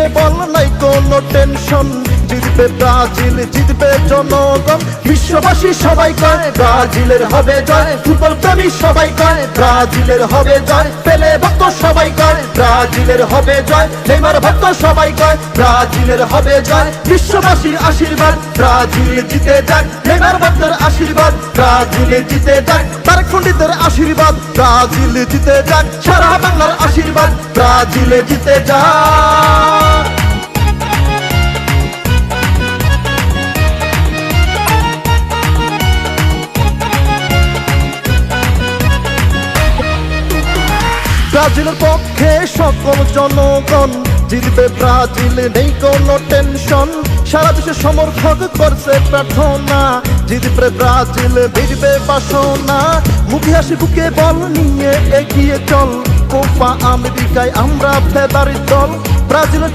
বুকে বল নাই কোনো টেনশন, জিতবে ব্রাজিল, জিতবে জনগণ। বিশ্ববাসী সবাই কয় ব্রাজিলের হবে জয়, ফুটবল প্রেমী সবাই কয় ব্রাজিলের হবে জয়, পেলে ভক্ত সবাই কয় ব্রাজিলের হবে জয়, নেইমার ভক্ত সবাই কয় ব্রাজিলের হবে জয়। বিশ্ববাসীর আশীর্বাদ ব্রাজিল জিতে যাক, নেইমার ভক্তের আশীর্বাদ ব্রাজিল জিতে যাক, তারেক পণ্ডিতের আশীর্বাদ ব্রাজিল জিতে যাক, সারা বাংলার আশীর্বাদ ব্রাজিল জিতে যাক। ব্রাজিলের পক্ষে সকল জনগণ, জিতবে ব্রাজিল, নেই কোনো টেনশন। সারা দেশে সমর্থক করছে প্রার্থনা, জিতবে ব্রাজিল, ভিড়বে বাসনা। মুখে হাসি বুকে বল নিয়ে এগিয়ে চল, কোপা আমেরিকায় আমরা ফেভারিট দল। ব্রাজিলের